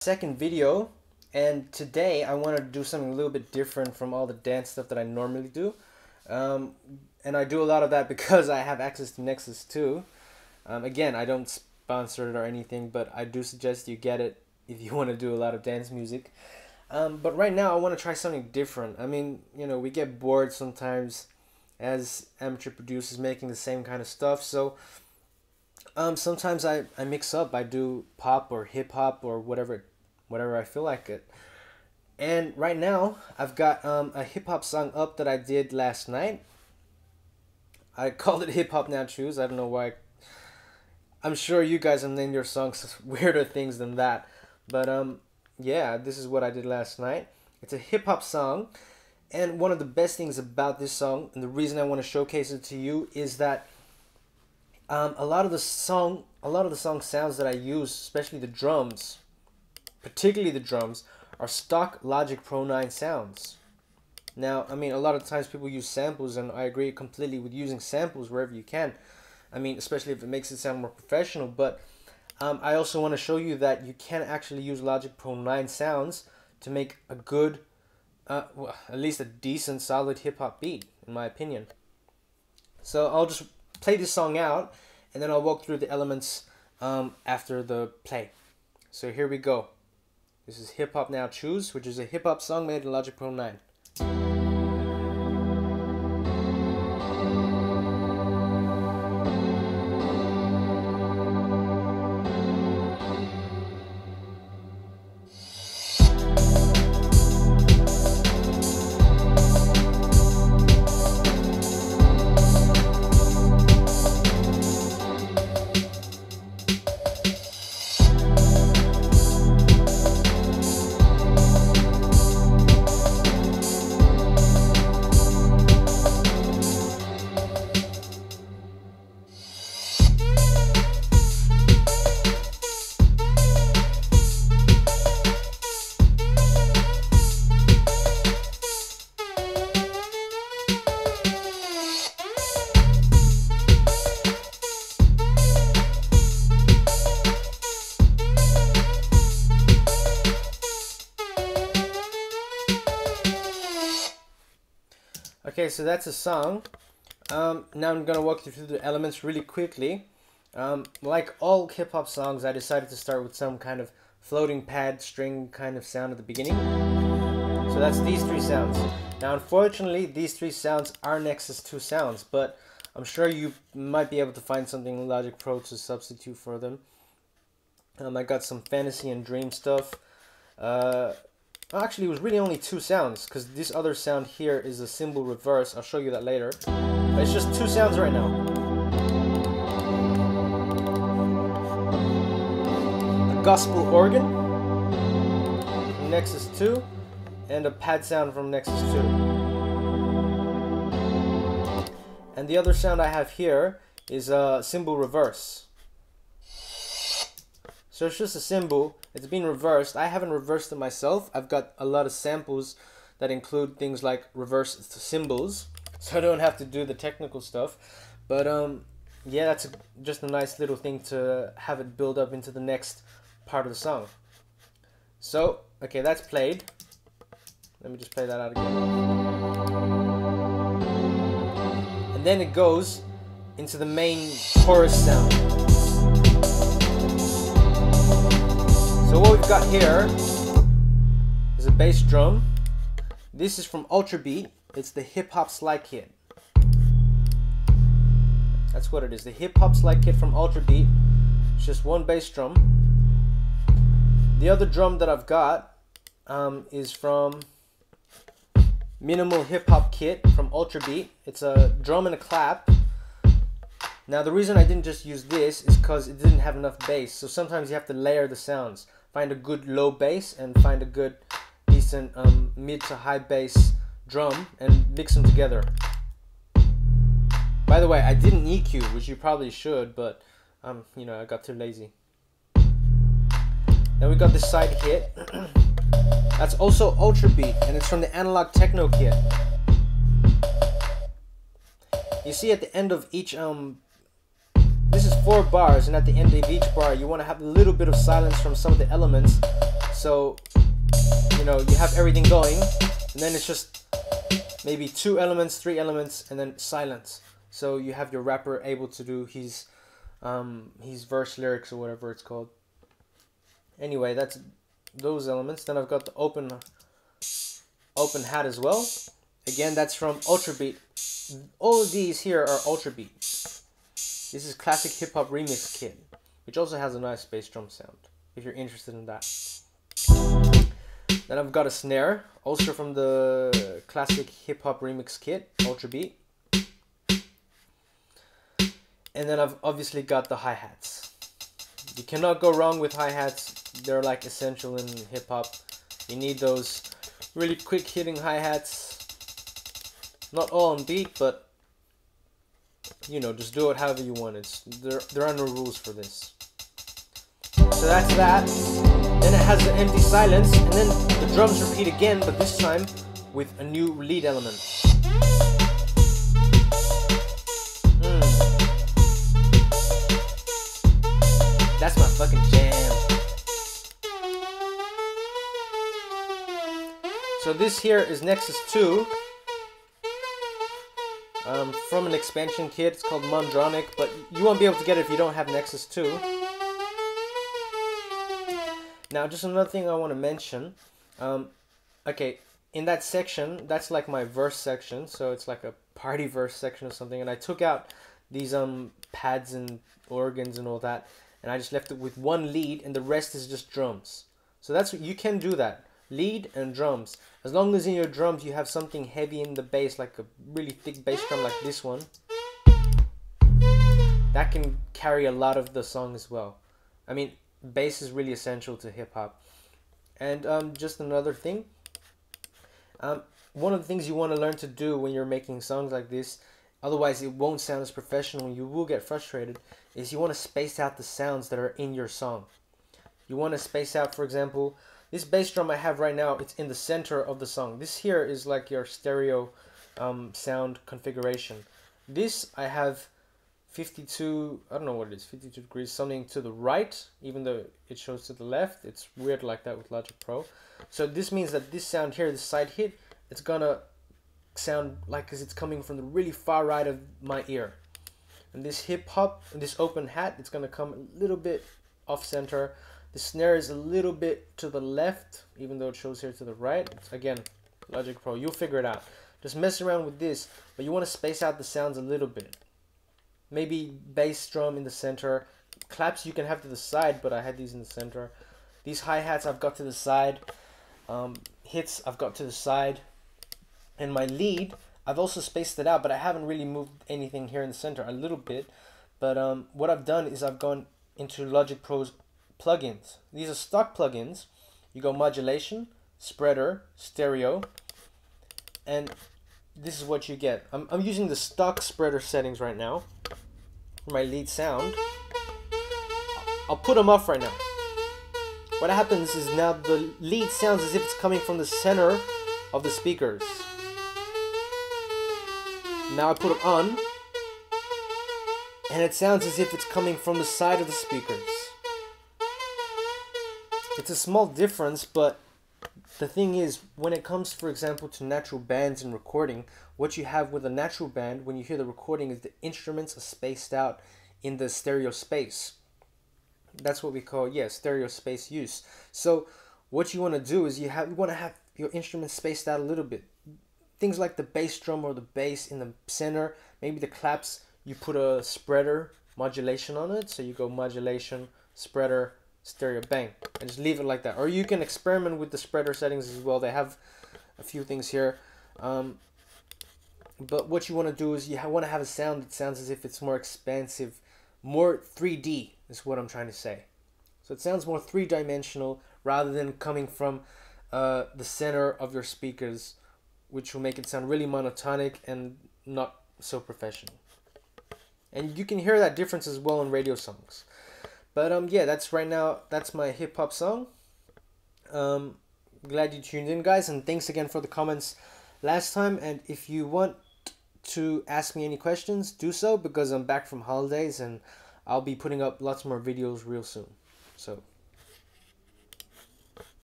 Second video, and today I wanted to do something a little bit different from all the dance stuff that I normally do. And I do a lot of that because I have access to Nexus 2. Again, I don't sponsor it or anything, but I do suggest you get it if you want to do a lot of dance music. But right now I want to try something different. I mean, you know, we get bored sometimes as amateur producers making the same kind of stuff, so sometimes I mix up. I do pop or hip hop or whatever I feel like it. And right now I've got a hip hop song up that I did last night. I called it Hip Hop Now Choose. I don't know why. I'm sure you guys have named your songs weirder things than that. But yeah, this is what I did last night. It's a hip hop song, and one of the best things about this song, and the reason I want to showcase it to you, is that a lot of the song sounds that I use, especially the drums, particularly the drums, are stock Logic Pro 9 sounds. Now, I mean, a lot of times people use samples, and I agree completely with using samples wherever you can. I mean, especially if it makes it sound more professional, but I also want to show you that you can actually use Logic Pro 9 sounds to make a good, well, at least a decent, solid hip-hop beat, in my opinion. So I'll just play this song out, and then I'll walk through the elements after the play. So here we go. This is Hip Hop Now Choose, which is a hip-hop song made in Logic Pro 9. Okay, so that's a song. Now I'm gonna walk you through the elements really quickly. Like all hip-hop songs, I decided to start with some kind of floating pad string kind of sound at the beginning. So that's these three sounds. Now unfortunately, these three sounds are Nexus 2 sounds, but I'm sure you might be able to find something in Logic Pro to substitute for them. I got some fantasy and dream stuff. Actually, it was really only two sounds, because this other sound here is a cymbal reverse. I'll show you that later. But it's just two sounds right now. A gospel organ from Nexus 2, and a pad sound from Nexus 2. And the other sound I have here is a cymbal reverse. So it's just a cymbal. It's been reversed. I haven't reversed it myself. I've got a lot of samples that include things like reversed cymbals, so I don't have to do the technical stuff. But yeah, that's just a nice little thing to have it build up into the next part of the song. So, okay, that's played. Let me just play that out again. And then it goes into the main chorus sound. So what we've got here is a bass drum. This is from Ultrabeat. It's the Hop Sly Kit. That's what it is. The Hop Sly Kit from Ultrabeat. It's just one bass drum. The other drum that I've got is from Minimal Hip Hop Kit from Ultrabeat. It's a drum and a clap. Now the reason I didn't just use this is because it didn't have enough bass. So sometimes you have to layer the sounds. Find a good low bass and find a good decent mid to high bass drum and mix them together. By the way, I didn't EQ, which you probably should, but you know, I got too lazy. Then we got this side hit. That's also Ultrabeat, and it's from the analog Techno Kit. You see at the end of each this is 4 bars, and at the end of each bar you want to have a little bit of silence from some of the elements So, you know, you have everything going, and then it's just maybe 2 elements, 3 elements, and then silence. So you have your rapper able to do his verse lyrics or whatever it's called. Anyway, that's those elements. Then I've got the open hat as well. Again, that's from Ultrabeat. All of these here are Ultrabeat. This is classic hip hop remix kit, which also has a nice bass drum sound, if you're interested in that. Then I've got a snare, also from the classic hip hop remix kit, Ultrabeat. And then I've obviously got the hi-hats. You cannot go wrong with hi-hats. They're like essential in hip hop. You need those really quick hitting hi-hats. Not all on beat, but you know, just do it however you want. There are no rules for this. So that's that. Then it has the empty silence, and then the drums repeat again, but this time with a new lead element. That's my fucking jam. So this here is Nexus 2. From an expansion kit. It's called Mondronic, but you won't be able to get it if you don't have Nexus 2. Now, just another thing I want to mention. Okay, in that section, that's like my verse section, so it's like a party verse section or something, and I took out these pads and organs and all that, and I just left it with one lead, and the rest is just drums. So that's what you can do that. Lead and drums. As long as in your drums you have something heavy in the bass, like a really thick bass drum like this one, that can carry a lot of the song as well. I mean, bass is really essential to hip hop. And just another thing, one of the things you want to learn to do when you're making songs like this, otherwise it won't sound as professional and you will get frustrated, is you want to space out the sounds that are in your song. You want to space out, for example, this bass drum I have right now, it's in the center of the song. This here is like your stereo sound configuration. This I have 52, I don't know what it is, 52 degrees, something to the right, even though it shows to the left. It's weird like that with Logic Pro. So this means that this sound here, this side hit, it's gonna sound like as it's coming from the really far right of my ear. And this hip hop, this open hat, it's gonna come a little bit off center. The snare is a little bit to the left, even though it shows here to the right. It's, again, Logic Pro, you'll figure it out. Just mess around with this, but you want to space out the sounds a little bit. Maybe bass drum in the center. Claps you can have to the side, but I had these in the center. These hi-hats I've got to the side. Hits I've got to the side. And my lead, I've also spaced it out, but I haven't really moved anything here in the center, a little bit. But what I've done is I've gone into Logic Pro's plugins. These are stock plugins. You go modulation, spreader, stereo, and this is what you get. I'm using the stock spreader settings right now for my lead sound. I'll put them off right now. What happens is now the lead sounds as if it's coming from the center of the speakers. Now I put them on, and it sounds as if it's coming from the side of the speakers. It's a small difference, but the thing is, when it comes, for example, to natural bands and recording, what you have with a natural band, when you hear the recording, is the instruments are spaced out in the stereo space. That's what we call, stereo space use. So what you want to do is you want to have your instruments spaced out a little bit. Things like the bass drum or the bass in the center, maybe the claps, you put a spreader modulation on it. So you go modulation, spreader, stereo, bang, and just leave it like that. Or you can experiment with the spreader settings as well. They have a few things here. But what you want to do is you want to have a sound that sounds as if it's more expansive, more 3D is what I'm trying to say. So it sounds more three-dimensional rather than coming from the center of your speakers, which will make it sound really monotonic and not so professional. And you can hear that difference as well in radio songs. But yeah, that's my hip hop song. Glad you tuned in, guys, and thanks again for the comments last time. And if you want to ask me any questions, do so, because I'm back from holidays and I'll be putting up lots more videos real soon. So